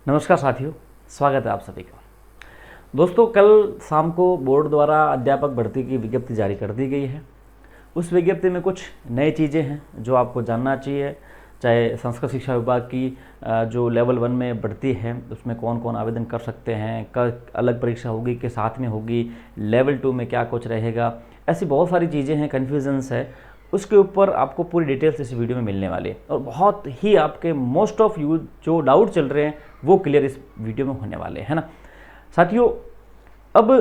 नमस्कार साथियों, स्वागत है आप सभी का। दोस्तों, कल शाम को बोर्ड द्वारा अध्यापक भर्ती की विज्ञप्ति जारी कर दी गई है। उस विज्ञप्ति में कुछ नई चीज़ें हैं जो आपको जानना चाहिए। चाहे संस्कृत शिक्षा विभाग की जो लेवल 1 में भर्ती है उसमें कौन कौन आवेदन कर सकते हैं, कब अलग परीक्षा होगी कि साथ में होगी, लेवल 2 में क्या कुछ रहेगा, ऐसी बहुत सारी चीज़ें हैं, कन्फ्यूजन्स है। उसके ऊपर आपको पूरी डिटेल्स इस वीडियो में मिलने वाली है और बहुत ही आपके मोस्ट ऑफ यू जो डाउट चल रहे हैं वो क्लियर इस वीडियो में होने वाले हैं ना साथियों। अब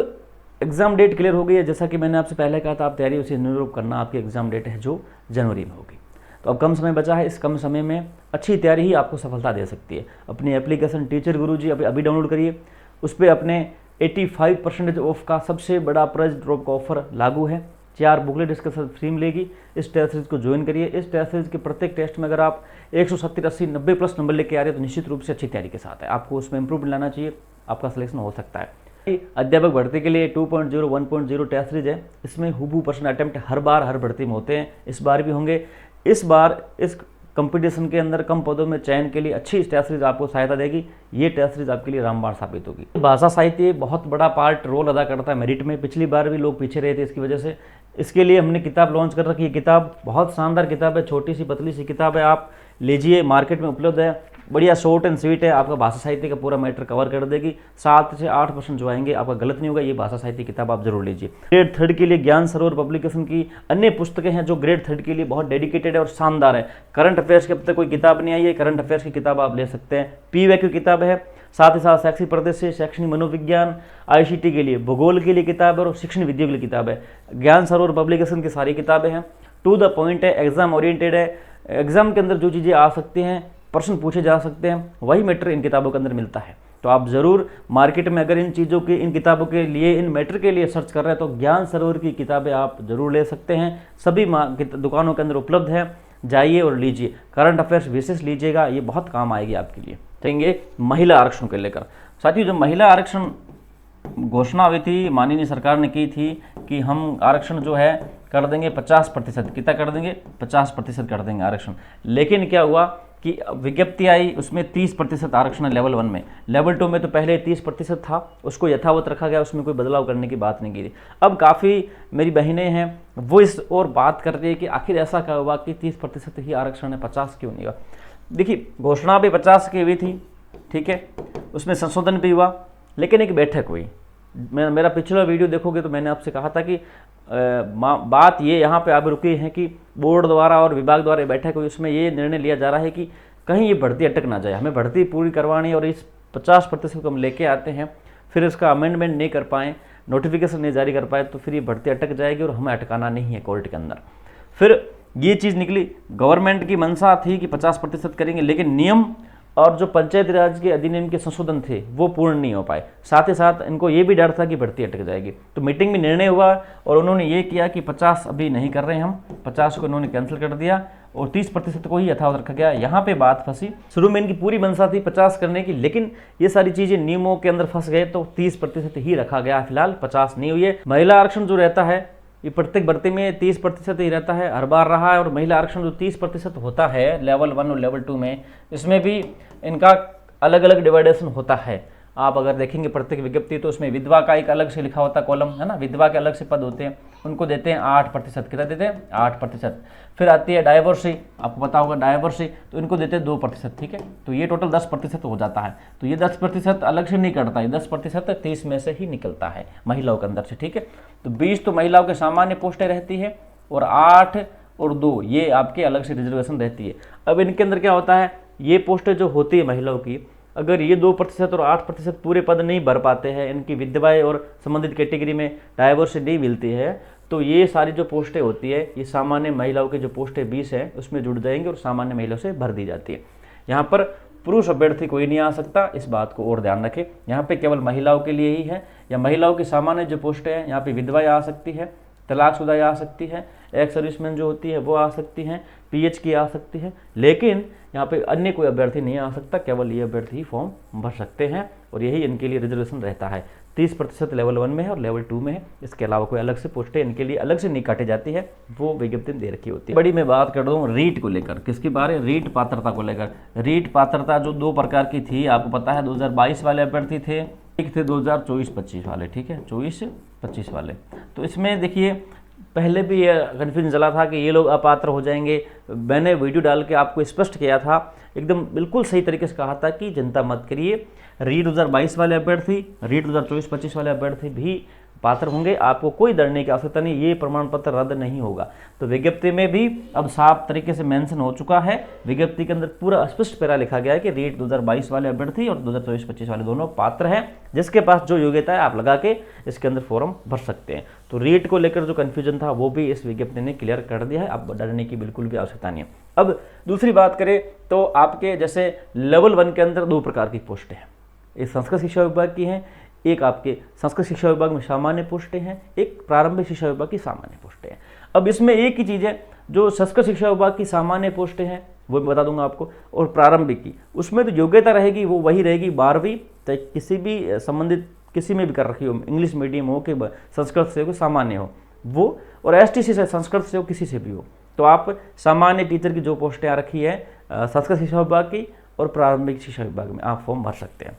एग्ज़ाम डेट क्लियर हो गई है। जैसा कि मैंने आपसे पहले कहा था, आप तैयारी उसे अनुरूप करना। आपकी एग्ज़ाम डेट है जो जनवरी में होगी, तो अब कम समय बचा है। इस कम समय में अच्छी तैयारी ही आपको सफलता दे सकती है। अपनी एप्लीकेशन टीचर गुरुजी अभी डाउनलोड करिए। उस पर अपने 85% ऑफ का सबसे बड़ा प्राइस ड्रॉप का ऑफर लागू है। 4 बुकलेट इसके साथ फ्री मिलेगी। इस टेस्ट सीरीज को ज्वाइन करिए। इस टेस्ट सीरीज के प्रत्येक टेस्ट में अगर आप 170, 80, 90 प्लस नंबर लेके आ रहे हैं तो निश्चित रूप से अच्छी तैयारी के साथ है। आपको उसमें इंप्रूवमेंट लाना चाहिए, आपका सिलेक्शन हो सकता है। अध्यापक भर्ती के लिए 2.0, 1.0 टेस्ट सीरीज है। इसमें हुबहू प्रश्न अटेम्प्ट हर बार हर भर्ती में होते हैं, इस बार भी होंगे। इस बार इस कंपटीशन के अंदर कम पदों में चयन के लिए अच्छी टेस्ट सीरीज आपको सहायता देगी। ये टेस्ट सीरीज आपके लिए रामबाण साबित होगी। भाषा साहित्य बहुत बड़ा पार्ट रोल अदा करता है मेरिट में। पिछली बार भी लोग पीछे रहे थे इसकी वजह से। इसके लिए हमने किताब लॉन्च कर रखी है। किताब बहुत शानदार किताब है, छोटी सी पतली सी किताब है। आप लीजिए, मार्केट में उपलब्ध है। बढ़िया शॉर्ट एंड स्वीट है, आपका भाषा साहित्य का पूरा मैटर कवर कर देगी। 7 से 8% जो आएंगे आपका गलत नहीं होगा। ये भाषा साहित्य किताब आप जरूर लीजिए। ग्रेड 3 के लिए ज्ञान सरोवर पब्लिकेशन की अन्य पुस्तकें हैं जो ग्रेड 3 के लिए बहुत डेडिकेटेड है और शानदार है। करंट अफेयर्स की अब तक कोई किताब नहीं आई है, करंट अफेयर्स की किताब आप ले सकते हैं। PVQ किताब है। साथ ही साथ शैक्षिक प्रदेश से शैक्षणिक मनोविज्ञान, ICT के लिए, भूगोल के लिए किताब है और शिक्षण विद्या के लिए किताब है। ज्ञान सरोवर पब्लिकेशन की सारी किताबें हैं। टू द पॉइंट है, एग्जाम ओरिएंटेड है। एग्जाम के अंदर जो चीज़ें आ सकती हैं, प्रश्न पूछे जा सकते हैं, वही मैटर इन किताबों के अंदर मिलता है। तो आप ज़रूर मार्केट में अगर इन चीज़ों के, इन किताबों के लिए, इन मैटर के लिए सर्च कर रहे हैं तो ज्ञान सरोवर की किताबें आप जरूर ले सकते हैं। सभी दुकानों के अंदर उपलब्ध है, जाइए और लीजिए। करंट अफेयर्स विशेष लीजिएगा, ये बहुत काम आएगी आपके लिए। कहेंगे महिला आरक्षण को लेकर साथियों, जो महिला आरक्षण घोषणा हुई थी, माननीय सरकार ने की थी कि हम आरक्षण जो है कर देंगे 50%। कितना कर देंगे? 50% कर देंगे आरक्षण। लेकिन क्या हुआ कि विज्ञप्ति आई, उसमें 30% आरक्षण है लेवल 1 में। लेवल 2 में तो पहले 30% था, उसको यथावत रखा गया, उसमें कोई बदलाव करने की बात नहीं की थी। अब काफ़ी मेरी बहनें हैं वो इस और बात कर रही है कि आखिर ऐसा क्या हुआ कि 30% ही आरक्षण है, 50 क्यों नहीं हुआ। देखिए, घोषणा भी 50 की हुई थी, ठीक है, उसमें संशोधन भी हुआ, लेकिन एक बैठक हुई। मेरा पिछला वीडियो देखोगे तो मैंने आपसे कहा था कि बात ये यहाँ पे आप रुकी है कि बोर्ड द्वारा और विभाग द्वारा बैठक हुई, उसमें ये निर्णय लिया जा रहा है कि कहीं ये भर्ती अटक ना जाए। हमें भर्ती पूरी करवानी है और इस 50% को हम लेके आते हैं, फिर इसका अमेंडमेंट नहीं कर पाएँ, नोटिफिकेशन नहीं जारी कर पाए तो फिर ये भर्ती अटक जाएगी और हमें अटकाना नहीं है कोर्ट के अंदर। फिर ये चीज़ निकली, गवर्नमेंट की मंशा थी कि 50% करेंगे, लेकिन नियम और जो पंचायती राज के अधिनियम के संशोधन थे वो पूर्ण नहीं हो पाए। साथ ही साथ इनको ये भी डर था कि भर्ती अटक जाएगी। तो मीटिंग में निर्णय हुआ और उन्होंने ये किया कि 50 अभी नहीं कर रहे हैं हम, 50 को उन्होंने कैंसिल कर दिया और 30% को ही यथावत रखा गया। यहाँ पे बात फंसी। शुरू में इनकी पूरी मंशा थी 50 करने की, लेकिन ये सारी चीज़ें नियमों के अंदर फंस गए तो 30% ही रखा गया। फिलहाल 50 नहीं हुई है। महिला आरक्षण जो रहता है ये प्रत्येक भर्ती में 30% ही रहता है, हर बार रहा है। और महिला आरक्षण जो 30% होता है लेवल 1 और लेवल 2 में, इसमें भी इनका अलग अलग डिवाइडेशन होता है। आप अगर देखेंगे प्रत्येक विज्ञप्ति तो उसमें विधवा का एक अलग से लिखा होता है कॉलम, है ना, विधवा के अलग से पद होते हैं, उनको देते हैं 8%। कितना देते हैं? 8%। फिर आती है डाइवर्सी, आपको पता होगा डाइवर्सी, तो इनको देते हैं 2%, ठीक है। तो ये टोटल 10% हो जाता है। तो ये 10% अलग से नहीं कटता है, 10% 30 में से ही निकलता है महिलाओं के अंदर से, ठीक है। तो 20 तो महिलाओं के सामान्य पोस्टें रहती है और 8 और 2 ये आपके अलग से रिजर्वेशन रहती है। अब इनके अंदर क्या होता है, ये पोस्टें जो होती है महिलाओं की, अगर ये 2% और 8% पूरे पद नहीं भर पाते हैं, इनकी विधवाएं और संबंधित कैटेगरी में डाइवर्सिटी नहीं मिलती है, तो ये सारी जो पोस्टें होती है ये सामान्य महिलाओं के जो पोस्टें 20 है उसमें जुड़ जाएंगे और सामान्य महिलाओं से भर दी जाती है। यहाँ पर पुरुष अभ्यर्थी कोई नहीं आ सकता, इस बात को और ध्यान रखें। यहाँ पे केवल महिलाओं के लिए ही है, या महिलाओं की सामान्य जो पोस्टें हैं यहाँ पे विधवाएं आ सकती है, तलाकशुदा आ सकती है, एक्स सर्विसमैन जो होती है वो आ सकती हैं, PH की आ सकती है, लेकिन यहाँ पे अन्य कोई अभ्यर्थी नहीं आ सकता। केवल ये अभ्यर्थी ही फॉर्म भर सकते हैं और यही इनके लिए रिजर्वेशन रहता है। 30% लेवल 1 में है और लेवल 2 में है। इसके अलावा कोई अलग से पोस्टें इनके लिए अलग से नहीं काटी जाती है, वो विज्ञप्ति दे रखी होती है। बड़ी मैं बात कर दूँ रीट को लेकर, किसकी बारे, रीट पात्रता को लेकर। रीट पात्रता जो 2 प्रकार की थी आपको पता है, 2022 वाले अभ्यर्थी थे, एक थे 2024-25 वाले, ठीक है, 24-25 वाले। तो इसमें देखिए पहले भी ये कन्फ्यूजन चला था कि ये लोग अपात्र हो जाएंगे। मैंने वीडियो डाल के आपको स्पष्ट किया था, एकदम बिल्कुल सही तरीके से कहा था कि चिंता मत करिए, रीट 2022 वाले अभ्यर्थी, रीट 2024-25 वाले अभ्यर्थी भी पात्र होंगे, आपको कोई डरने की आवश्यकता नहीं, ये प्रमाण पत्र रद्द नहीं होगा। तो विज्ञप्ति में भी अब साफ तरीके से मेंशन हो चुका है, विज्ञप्ति के अंदर पूरा स्पष्ट पैरा लिखा गया है कि रीट 2022 वाले अभ्यर्थी और 2024-25 वाले दोनों पात्र हैं, जिसके पास जो योग्यता है आप लगा के इसके अंदर फॉर्म भर सकते हैं। तो रीट को लेकर जो कन्फ्यूजन था वो भी इस विज्ञप्ति ने क्लियर कर दिया है, अब डरने की बिल्कुल भी आवश्यकता नहीं है। अब दूसरी बात करें तो आपके जैसे लेवल 1 के अंदर 2 प्रकार की पोस्टें हैं, एक संस्कृत शिक्षा विभाग की हैं, एक आपके संस्कृत शिक्षा विभाग में सामान्य पोस्टें हैं, एक प्रारंभिक शिक्षा विभाग की सामान्य पोस्टें हैं। अब इसमें एक ही चीज़ है, जो संस्कृत शिक्षा विभाग की सामान्य पोस्टें हैं वो मैं बता दूंगा आपको, और प्रारंभिक की उसमें तो योग्यता रहेगी वो वही रहेगी 12वीं, चाहे किसी भी संबंधित किसी में भी कर रखी हो, इंग्लिश मीडियम हो कि संस्कृत से हो सामान्य हो वो, और STC से संस्कृत से हो किसी से भी हो। तो आप सामान्य टीचर की जो पोस्टें आ रखी है संस्कृत शिक्षा विभाग की और प्रारंभिक शिक्षा विभाग में आप फॉर्म भर सकते हैं।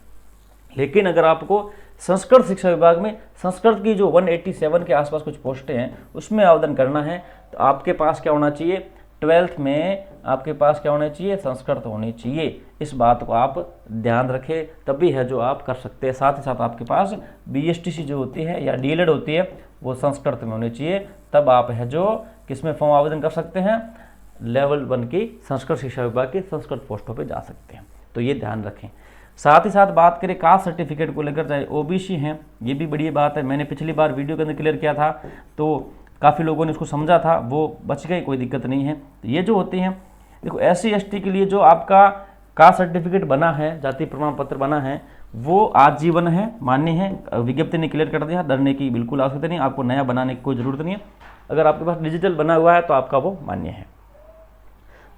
लेकिन अगर आपको संस्कृत शिक्षा विभाग में संस्कृत की जो 187 के आसपास कुछ पोस्टें हैं उसमें आवेदन करना है, तो आपके पास क्या होना चाहिए, 12th में आपके पास क्या होना चाहिए, संस्कृत होनी चाहिए। इस बात को आप ध्यान रखें, तभी है जो आप कर सकते हैं। साथ ही साथ आपके पास BSTC जो होती है या DLED होती है वो संस्कृत में होनी चाहिए, तब आप है जो किस में फॉर्म आवेदन कर सकते हैं, लेवल 1 की संस्कृत शिक्षा विभाग की संस्कृत पोस्टों पर जा सकते हैं। तो ये ध्यान रखें। साथ ही साथ बात करें कास्ट सर्टिफिकेट को लेकर, चाहे OBC हैं, ये भी बड़ी बात है, मैंने पिछली बार वीडियो के अंदर क्लियर किया था, तो काफ़ी लोगों ने इसको समझा था, वो बच गए, कोई दिक्कत नहीं है। तो ये जो होती हैं, देखो SC ST के लिए जो आपका कास्ट सर्टिफिकेट बना है, जाति प्रमाण पत्र बना है, वो आजीवन है, मान्य है, विज्ञप्ति ने क्लियर कर दिया, डरने की बिल्कुल आवश्यकता नहीं, आपको नया बनाने की कोई ज़रूरत नहीं है। अगर आपके पास डिजिटल बना हुआ है तो आपका वो मान्य है।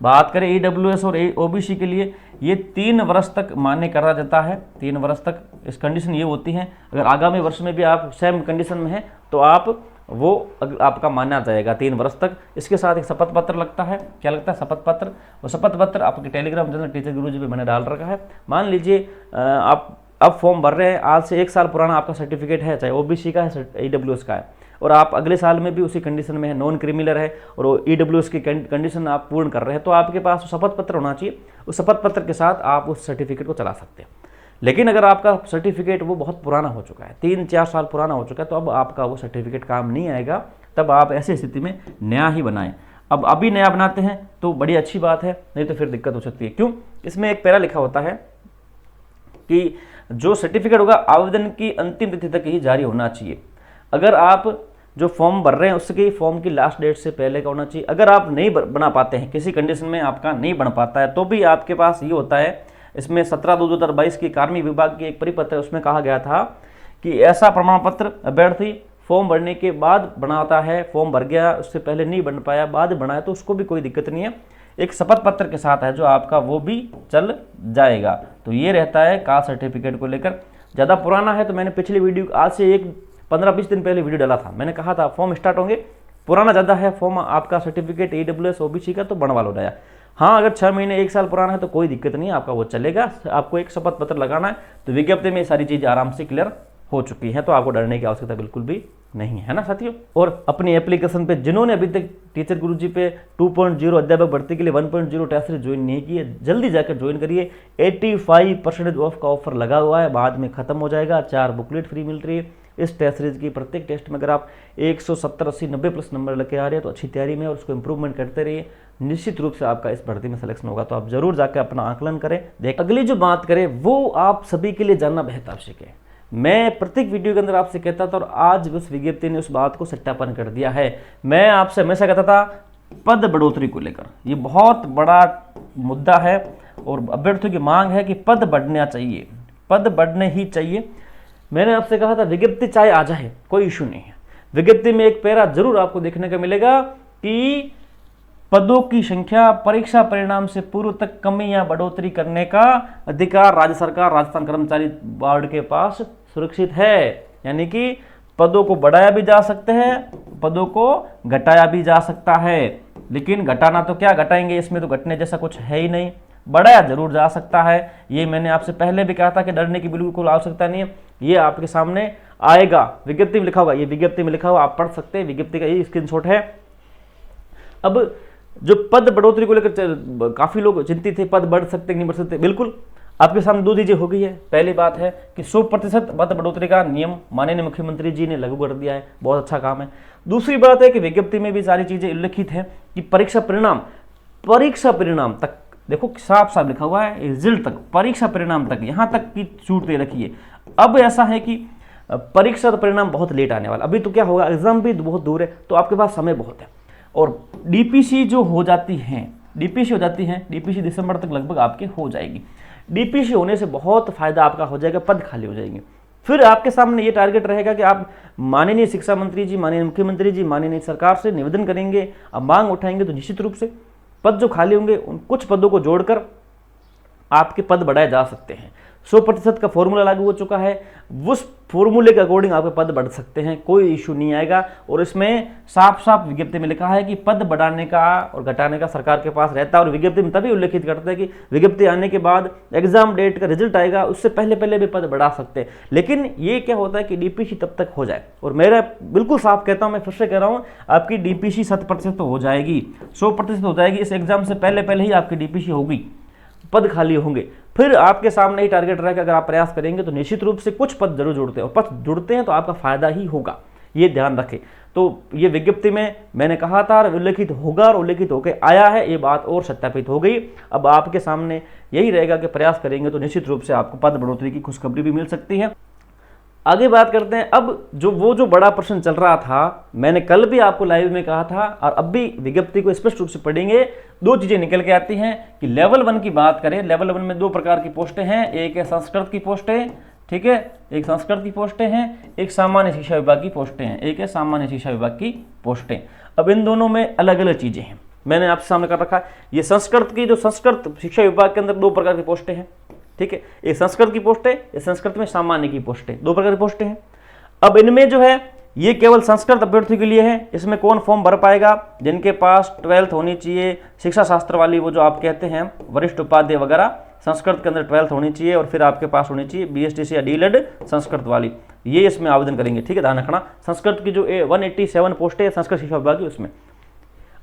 बात करें EWS और OBC के लिए, ये 3 वर्ष तक मान्य करा जाता है, 3 वर्ष तक। इस कंडीशन ये होती है, अगर आगामी वर्ष में भी आप सेम कंडीशन में हैं तो आप वो आपका माना जाएगा 3 वर्ष तक। इसके साथ एक शपथ पत्र लगता है, क्या लगता है, शपथ पत्र। और शपथ पत्र आपके टेलीग्राम चैनल टीचर गुरुजी पे मैंने डाल रखा है। मान लीजिए आप अब फॉर्म भर रहे हैं, आज से 1 साल पुराना आपका सर्टिफिकेट है, चाहे OBC का है, EWS का है, और आप अगले साल में भी उसी कंडीशन में है, नॉन क्रिमिनल है, और EWS की कंडीशन आप पूर्ण कर रहे हैं, तो आपके पास शपथ पत्र होना चाहिए। उस शपथ पत्र के साथ आप उस सर्टिफिकेट को चला सकते हैं। लेकिन अगर आपका सर्टिफिकेट वो बहुत पुराना हो चुका है, 3-4 साल पुराना हो चुका है, तो अब आपका वो सर्टिफिकेट काम नहीं आएगा, तब आप ऐसी स्थिति में नया ही बनाएं। अब अभी नया बनाते हैं तो बड़ी अच्छी बात है, नहीं तो फिर दिक्कत हो सकती है। क्यों, इसमें एक पैरा लिखा होता है कि जो सर्टिफिकेट होगा आवेदन की अंतिम तिथि तक ही जारी होना चाहिए। अगर आप जो फॉर्म भर रहे हैं उसके फॉर्म की लास्ट डेट से पहले का होना चाहिए। अगर आप नहीं बना पाते हैं, किसी कंडीशन में आपका नहीं बन पाता है, तो भी आपके पास ये होता है, इसमें 17/2/2022 की कार्मिक विभाग की एक परिपत्र है, उसमें कहा गया था कि ऐसा प्रमाण पत्र अभ्यर्थी फॉर्म भरने के बाद बनाता है, फॉर्म भर गया उससे पहले नहीं बन पाया, बाद बनाया, तो उसको भी कोई दिक्कत नहीं है, एक शपथ पत्र के साथ है जो आपका वो भी चल जाएगा। तो ये रहता है कास्ट सर्टिफिकेट को लेकर। ज़्यादा पुराना है तो मैंने पिछली वीडियो, आज से एक 15-20 दिन पहले वीडियो डाला था, मैंने कहा था फॉर्म स्टार्ट होंगे, पुराना ज़्यादा है फॉर्म आपका सर्टिफिकेट EWS OBC का, तो बनवा लो नया। हाँ, अगर 6 महीने 1 साल पुराना है तो कोई दिक्कत नहीं है, आपका वो चलेगा। आपको एक शपथ पत्र लगाना है, तो विज्ञप्ति में ये सारी चीज़ आराम से क्लियर हो चुकी है, तो आपको डरने की आवश्यकता बिल्कुल भी नहीं है ना साथियों। और अपनी एप्लीकेशन पे जिन्होंने अभी तक टीचर गुरुजी पे 2.0 अध्यापक भर्ती के लिए 1.0 टेस्ट सीरीज ज्वाइन नहीं की है, जल्दी जाकर ज्वाइन करिए। 85% ऑफ का ऑफर लगा हुआ है, बाद में खत्म हो जाएगा। 4 बुकलेट फ्री मिल रही है इस टेस्ट सीरीज की। प्रत्येक टेस्ट में अगर आप 170, 80, 90 प्लस नंबर लेके आ रहे हैं तो अच्छी तैयारी में और उसको इंप्रूवमेंट करते रहिए, निश्चित रूप से आपका इस भर्ती में सिलेक्शन होगा। तो आप जरूर जाकर अपना आकलन करें। अगली जो बात करें वो आप सभी के लिए जानना बेहद आवश्यक है। मैं प्रत्येक वीडियो के अंदर आपसे कहता था और आज उस विज्ञप्ति ने उस बात को सत्यापन कर दिया है। मैं आपसे हमेशा कहता था पद बढ़ोतरी को लेकर ये बहुत बड़ा मुद्दा है और अभ्यर्थियों की मांग है कि पद बढ़ना चाहिए, पद बढ़ने ही चाहिए। मैंने आपसे कहा था विज्ञप्ति चाहे आ जाए कोई इशू नहीं है, विज्ञप्ति में एक पैरा जरूर आपको देखने को मिलेगा कि पदों की संख्या परीक्षा परिणाम से पूर्व तक कमी या बढ़ोतरी करने का अधिकार राज्य सरकार राजस्थान कर्मचारी बोर्ड के पास सुरक्षित है। यानी कि पदों को बढ़ाया भी जा सकते हैं, पदों को घटाया भी जा सकता है। लेकिन घटाना तो क्या घटाएंगे, इसमें तो घटने जैसा कुछ है ही नहीं, बढ़ाया जरूर जा सकता है। ये मैंने आपसे पहले भी कहा था कि डरने की बिल्कुल आवश्यकता नहीं है, ये आपके सामने आएगा, विज्ञप्ति में लिखा होगा, ये विज्ञप्ति में लिखा हुआ आप पढ़ सकते हैं, विज्ञप्ति का ये स्क्रीनशॉट है। अब जो पद बढ़ोतरी को लेकर काफी लोग चिंतित थे, पद बढ़ सकते नहीं बढ़ सकते, बिल्कुल आपके सामने दो चीजें हो गई है। पहली बात है कि 100% पद बढ़ोतरी का नियम माननीय मुख्यमंत्री जी ने लागू कर दिया है, बहुत अच्छा काम है। दूसरी बात है कि विज्ञप्ति में भी सारी चीजें उल्लिखित है कि परीक्षा परिणाम तक, देखो साफ साफ लिखा हुआ है, रिजल्ट तक, परीक्षा परिणाम तक, यहां तक की छूट दे रखी है। अब ऐसा है कि परीक्षा परिणाम बहुत लेट आने वाला, अभी तो क्या होगा, एग्जाम भी बहुत दूर है, तो आपके पास समय बहुत है। और डीपीसी जो हो जाती हैं, डीपीसी दिसंबर तक लगभग आपके हो जाएगी। डीपीसी होने से बहुत फायदा आपका हो जाएगा, पद खाली हो जाएंगे। फिर आपके सामने ये टारगेट रहेगा कि आप माननीय शिक्षा मंत्री जी, माननीय मुख्यमंत्री जी, माननीय सरकार से निवेदन करेंगे, अब मांग उठाएंगे, तो निश्चित रूप से पद जो खाली होंगे उन कुछ पदों को जोड़कर आपके पद बढ़ाए जा सकते हैं। 100% का फॉर्मूला लागू हो चुका है, उस फॉर्मूले के अकॉर्डिंग आपके पद बढ़ सकते हैं, कोई इशू नहीं आएगा। और इसमें साफ साफ विज्ञप्ति में लिखा है कि पद बढ़ाने का और घटाने का सरकार के पास रहता है। और विज्ञप्ति में तभी उल्लेखित करते हैं कि विज्ञप्ति आने के बाद एग्जाम डेट का रिजल्ट आएगा, उससे पहले भी पद बढ़ा सकते हैं। लेकिन ये क्या होता है कि डीपीसी तब तक हो जाए, और मेरा बिल्कुल साफ कहता हूं, मैं फिर से कह रहा हूं, आपकी डीपीसी 100% हो जाएगी, 100% हो जाएगी। इस एग्जाम से पहले ही आपकी डीपीसी होगी, पद खाली होंगे। फिर आपके सामने ही टारगेट रहेगा, अगर आप प्रयास करेंगे तो निश्चित रूप से कुछ पद जरूर जुड़ते हैं, और पद जुड़ते हैं तो आपका फायदा ही होगा, ये ध्यान रखें। तो ये विज्ञप्ति में मैंने कहा था, उल्लेखित होगा और उल्लेखित होकर आया है, ये बात और सत्यापित हो गई। अब आपके सामने यही रहेगा कि प्रयास करेंगे तो निश्चित रूप से आपको पद बढ़ोतरी की खुशखबरी भी मिल सकती है। आगे बात करते हैं। अब जो बड़ा प्रश्न चल रहा था, मैंने कल भी आपको लाइव में कहा था और अब भी विज्ञप्ति को स्पष्ट रूप से पढ़ेंगे, दो चीजें निकल के आती हैं कि लेवल 1 की बात करें, लेवल 1 में 2 प्रकार की पोस्टें हैं, एक है संस्कृत की पोस्टें, ठीक है, एक संस्कृत की पोस्टें हैं, एक सामान्य शिक्षा विभाग की पोस्टें हैं, एक है सामान्य शिक्षा विभाग की पोस्टें। अब इन दोनों में अलग अलग चीजें हैं, मैंने आपके सामने कर रखा है। ये संस्कृत की, जो संस्कृत शिक्षा विभाग के अंदर 2 प्रकार की पोस्टें हैं, ठीक है, एक संस्कृत की पोस्ट है, ये संस्कृत में सामान्य की पोस्ट है, 2 प्रकार की पोस्टें हैं। अब इनमें जो है ये केवल संस्कृत अभ्यर्थी के लिए है, इसमें कौन फॉर्म भर पाएगा, जिनके पास 12th होनी चाहिए, शिक्षा शास्त्र वाली, वो जो आप कहते हैं वरिष्ठ उपाध्याय वगैरह, संस्कृत के अंदर 12th होनी चाहिए, और फिर आपके पास होनी चाहिए BSTC या डीएलएड संस्कृत वाली, ये इसमें आवेदन करेंगे, ठीक है, ध्यान रखना। संस्कृत की जो 187 पोस्टें है संस्कृत शिक्षा विभाग की, उसमें।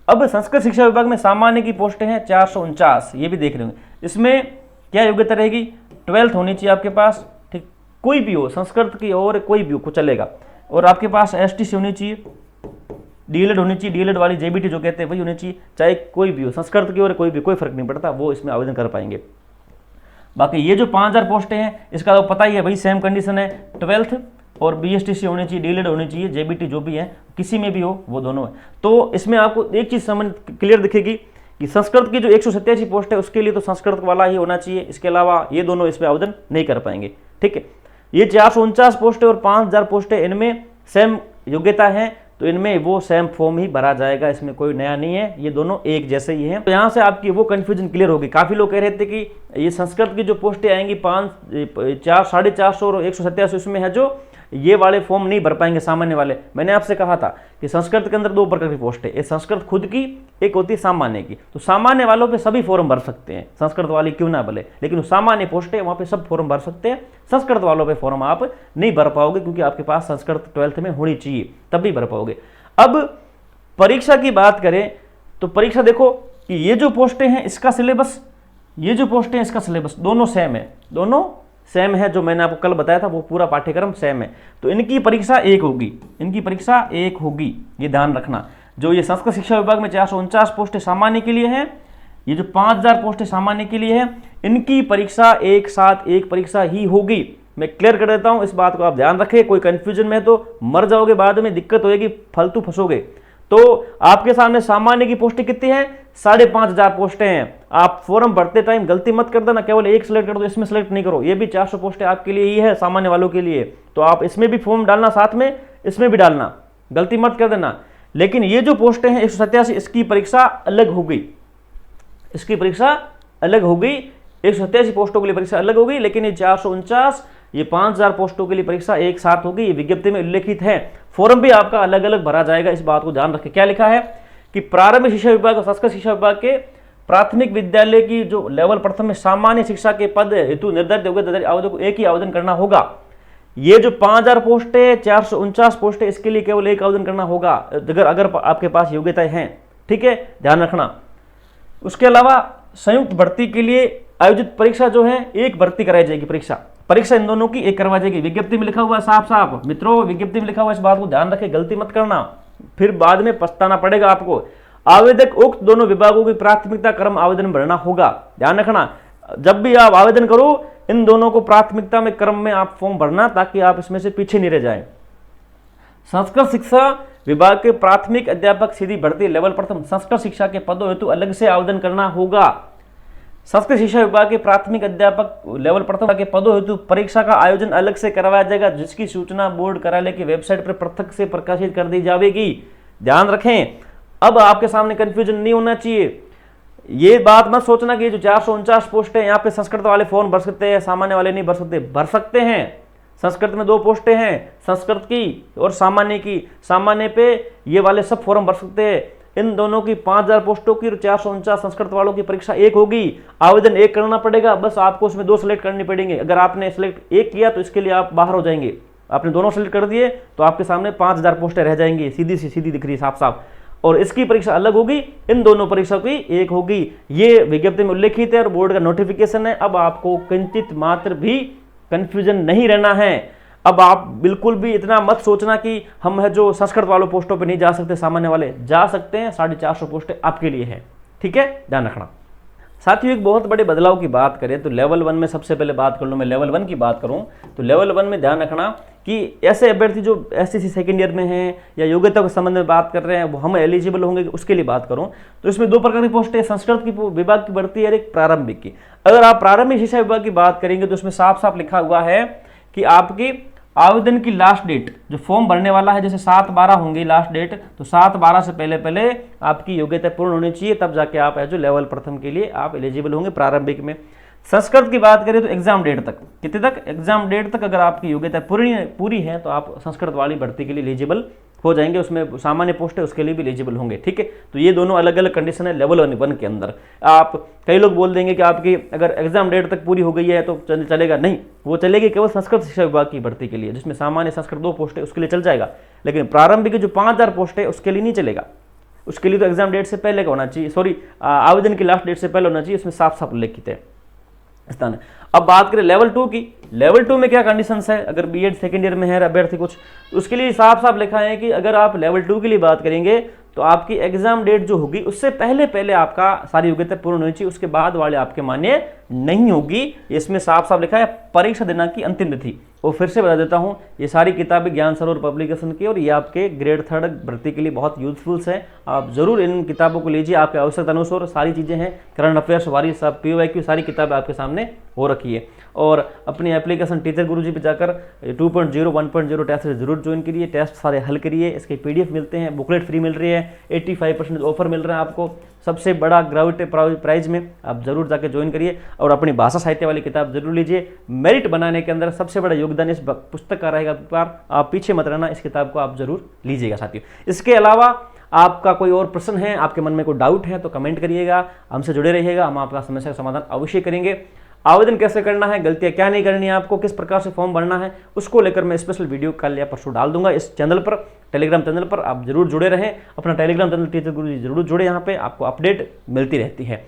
अब संस्कृत शिक्षा विभाग में सामान्य की पोस्टें हैं 449, ये भी देख रहे होंगे। इसमें क्या योग्यता रहेगी, 12th होनी चाहिए आपके पास, ठीक, कोई भी हो, संस्कृत की और कोई भी हो, कुछ चलेगा, और आपके पास STC होनी चाहिए, डीएलएड होनी चाहिए, डीएलएड वाली JBT जो कहते हैं वही होनी चाहिए, चाहे कोई भी हो, संस्कृत की और कोई भी, कोई फर्क नहीं पड़ता, वो इसमें आवेदन कर पाएंगे। बाकी ये जो 5000 पोस्टें हैं, इसका तो पता ही है भाई, सेम कंडीशन है, 12th और BSTC होनी चाहिए, डीएलएड होनी चाहिए, JBT जो भी है, किसी में भी हो, वो दोनों है। तो इसमें आपको एक चीज समझ क्लियर दिखेगी कि संस्कृत की जो 187 पोस्ट है उसके लिए तो संस्कृत वाला ही होना चाहिए, इसके अलावा ये दोनों इसमें आवेदन नहीं कर पाएंगे, ठीक है। ये 449 पोस्टें और 5000 पोस्टें, इनमें सेम योग्यता है, तो इनमें वो सेम फॉर्म ही भरा जाएगा, इसमें कोई नया नहीं है, ये दोनों एक जैसे ही हैं। तो यहाँ से आपकी वो कंफ्यूजन क्लियर होगी। काफी लोग कह रहे थे कि ये संस्कृत की जो पोस्टें आएंगी 450 और 187 उसमें है, जो ये वाले फॉर्म नहीं भर पाएंगे सामान्य वाले। मैंने आपसे कहा था कि संस्कृत के अंदर 2 प्रकार की पोस्ट है, एक संस्कृत खुद की, एक होती है सामान्य की। तो सामान्य वालों पे सभी फॉर्म भर सकते हैं, संस्कृत वाली क्यों ना भले, लेकिन सामान्य पोस्ट है वहां पे सब फॉर्म भर सकते हैं। संस्कृत वालों पे फॉर्म आप नहीं भर पाओगे, क्योंकि आपके पास संस्कृत 12th में होनी चाहिए, तभी भर पाओगे। अब परीक्षा की बात करें तो परीक्षा देखो कि ये जो पोस्टें हैं इसका सिलेबस, ये जो पोस्टें हैं इसका सिलेबस दोनों सेम है, दोनों सेम है, जो मैंने आपको कल बताया था वो पूरा पाठ्यक्रम सेम है। तो इनकी परीक्षा एक होगी, इनकी परीक्षा एक होगी, ये ध्यान रखना। जो ये संस्कृत शिक्षा विभाग में 449 पोस्टें सामान्य के लिए हैं, ये जो 5000 पोस्टें सामान्य के लिए हैं, इनकी परीक्षा एक साथ एक परीक्षा ही होगी। मैं क्लियर कर देता हूं, इस बात को आप ध्यान रखें, कोई कंफ्यूजन में तो मर जाओगे, बाद में दिक्कत होगी, फालतू फंसोगे। तो आपके सामने सामान्य की पोस्टें कितनी हैं, 5500 पोस्टें हैं। आप फॉर्म भरते टाइम गलती मत कर देना, केवल एक सिलेक्ट कर दो, इसमें सिलेक्ट नहीं करो। ये भी 400 पोस्टें आपके लिए ही है, सामान्य वालों के लिए, तो आप इसमें भी फॉर्म डालना, साथ में इसमें भी डालना, गलती मत कर देना। लेकिन ये जो पोस्टें हैं 187, इसकी परीक्षा अलग होगी, इसकी परीक्षा अलग होगी, 187 पोस्टों के लिए परीक्षा अलग होगी। लेकिन ये 449 ये 5000 पोस्टों के लिए परीक्षा एक साथ होगी, ये विज्ञप्ति में उल्लेखित है। फॉर्म भी आपका अलग अलग भरा जाएगा, इस बात को ध्यान रखें। क्या लिखा है कि प्रारंभिक शिक्षा विभाग और संस्कृत शिक्षा विभाग के प्राथमिक विद्यालय की जो लेवल प्रथम में सामान्य शिक्षा के पद हेतु निर्धारित योग्यता आवेदन को एक ही आवेदन करना होगा। ये जो 5000 पोस्ट है, 449 पोस्ट है, इसके लिए केवल एक आवेदन करना होगा अगर आपके पास योग्यताएं हैं, ठीक है, ध्यान रखना। उसके अलावा संयुक्त भर्ती के लिए आयोजित परीक्षा जो है एक भर्ती कराई जाएगी, परीक्षा इन दोनों की एक करवाई जाएगी। विज्ञप्ति में लिखा हुआ है साफ साफ मित्रों, विज्ञप्ति में लिखा हुआ है, इस बात को ध्यान रखें, गलती मत करना, फिर बाद में पछताना पड़ेगा आपको। आवेदक उक्त दोनों विभागों की प्राथमिकता क्रम आवेदन भरना होगा। ध्यान रखना, जब भी आप आवेदन करो इन दोनों को प्राथमिकता में क्रम में आप फॉर्म भरना, ताकि आप इसमें से पीछे नहीं रह जाए। संस्कृत शिक्षा विभाग के प्राथमिक अध्यापक सीधी भर्ती लेवल प्रथम संस्कृत शिक्षा के पदों हेतु अलग से आवेदन करना होगा। संस्कृत शिक्षा विभाग के प्राथमिक अध्यापक लेवल प्रथम के पदों हेतु परीक्षा का आयोजन अलग से करवाया जाएगा, जिसकी सूचना बोर्ड कार्यालय की वेबसाइट पर पृथक से प्रकाशित कर दी जाएगी। ध्यान रखें, अब आपके सामने कंफ्यूजन नहीं होना चाहिए। ये बात मत सोचना कि जो 449 पोस्ट है यहाँ पे संस्कृत वाले फॉर्म भर सकते हैं, सामान्य वाले नहीं भर सकते हैं। संस्कृत में 2 पोस्टें हैं, संस्कृत की और सामान्य की। सामान्य पे ये वाले सब फॉर्म भर सकते हैं। इन दोनों की 5000 पोस्टों की और 449 संस्कृत वालों की परीक्षा एक होगी। आवेदन एक करना पड़ेगा, बस आपको उसमें 2 सेलेक्ट करनी पड़ेंगे। अगर आपने सेलेक्ट एक किया तो इसके लिए आप बाहर हो जाएंगे। आपने दोनों सेलेक्ट कर दिए तो आपके सामने 5000 पोस्टें रह जाएंगी, सीधी दिख रही साफ साफ। और इसकी परीक्षा अलग होगी, इन दोनों परीक्षा की एक होगी। ये विज्ञप्ति में उल्लेखित है और बोर्ड का नोटिफिकेशन है। अब आपको किंचित मात्र भी कंफ्यूजन नहीं रहना है। अब आप बिल्कुल भी इतना मत सोचना कि हम है जो संस्कृत वालों पोस्टों पे नहीं जा सकते, सामान्य वाले जा सकते हैं। 450 पोस्टें आपके लिए है, ठीक है, ध्यान रखना। साथियों, एक बहुत बड़े बदलाव की बात करें तो लेवल 1 में सबसे पहले बात कर लूँ, मैं लेवल 1 की बात करूँ तो लेवल 1 में ध्यान रखना कि ऐसे अभ्यर्थी जो एसएससी सेकेंड ईयर में हैं या योग्यता के संबंध में बात कर रहे हैं, वो हम एलिजिबल होंगे, उसके लिए बात करूं तो इसमें 2 प्रकार की पोस्ट है, संस्कृत की विभाग की भर्ती है और एक प्रारंभिक की। अगर आप प्रारंभिक शिक्षा विभाग की बात करेंगे तो उसमें साफ साफ लिखा हुआ है कि आपकी आवेदन की लास्ट डेट जो फॉर्म भरने वाला है, जैसे 7/12 होंगी लास्ट डेट, तो 7/12 से पहले आपकी योग्यता पूर्ण होनी चाहिए, तब जाके आप जो लेवल प्रथम के लिए आप एलिजिबल होंगे प्रारंभिक में। संस्कृत की बात करें तो एग्जाम डेट तक, कितने तक, एग्जाम डेट तक अगर आपकी योग्यता पूरी है तो आप संस्कृत वाली भर्ती के लिए एलिजिबल हो जाएंगे। उसमें सामान्य पोस्ट है उसके लिए भी एलिजिबल होंगे, ठीक है। तो ये दोनों अलग अलग कंडीशन है लेवल 1 के अंदर। आप कई लोग बोल देंगे कि आपकी अगर एग्जाम डेट तक पूरी हो गई है तो चलेगा, नहीं, वो चलेगी केवल संस्कृत शिक्षा विभाग की भर्ती के लिए, जिसमें सामान्य संस्कृत 2 पोस्ट है उसके लिए चल जाएगा। लेकिन प्रारंभिक जो 5000 पोस्ट है उसके लिए नहीं चलेगा, उसके लिए तो एग्जाम डेट से पहले का होना चाहिए, सॉरी आवेदन की लास्ट डेट से पहले होना चाहिए, उसमें साफ साफ उल्लेखित है स्थान। अब बात करें लेवल 2 की, लेवल 2 में क्या कंडीशंस है, अगर बीएड सेकेंड ईयर में है अभ्यर्थी कुछ, उसके लिए साफ साफ लिखा है कि अगर आप लेवल 2 के लिए बात करेंगे तो आपकी एग्जाम डेट जो होगी उससे पहले आपका सारी योग्यता पूर्ण होनी चाहिए, उसके बाद वाले आपके मान्य नहीं होगी। इसमें साफ साफ लिखा है परीक्षा दिनांक की अंतिम तिथि। और फिर से बता देता हूँ, ये सारी किताबें ज्ञान सरोवर पब्लिकेशन की और ये आपके ग्रेड 3 भर्ती के लिए बहुत यूजफुल्स है। आप जरूर इन किताबों को लीजिए, आपके आवश्यकता अनुसार सारी चीज़ें हैं, करंट अफेयर्स वाली सब POIQ सारी किताबें आपके सामने हो रखी है। और अपनी एप्लीकेशन टीचर गुरुजी पे जाकर 2.0 1.0 टेस्ट जरूर ज्वाइन करिए, टेस्ट सारे हल करिए, इसके PDF मिलते हैं, बुकलेट फ्री मिल रही है, 85% ऑफर मिल रहा है आपको सबसे बड़ा ग्रेविटी प्राइज में, आप जरूर जाके ज्वाइन करिए। और अपनी भाषा साहित्य वाली किताब जरूर लीजिए, मेरिट बनाने के अंदर सबसे बड़ा योगदान इस पुस्तक का रहेगा। आप पीछे मत रहना, इस किताब को आप जरूर लीजिएगा साथियों। इसके अलावा आपका कोई और प्रश्न है, आपके मन में कोई डाउट है तो कमेंट करिएगा, हमसे जुड़े रहिएगा, हम आपका समस्या का समाधान अवश्य करेंगे। आवेदन कैसे करना है, गलतियां क्या नहीं करनी है, आपको किस प्रकार से फॉर्म भरना है, उसको लेकर मैं स्पेशल वीडियो कल या परसों डाल दूंगा इस चैनल पर, टेलीग्राम चैनल पर। आप जरूर जुड़े रहें, अपना टेलीग्राम चैनल टीचर गुरुजी जरूर जुड़े, यहाँ पे आपको अपडेट मिलती रहती है।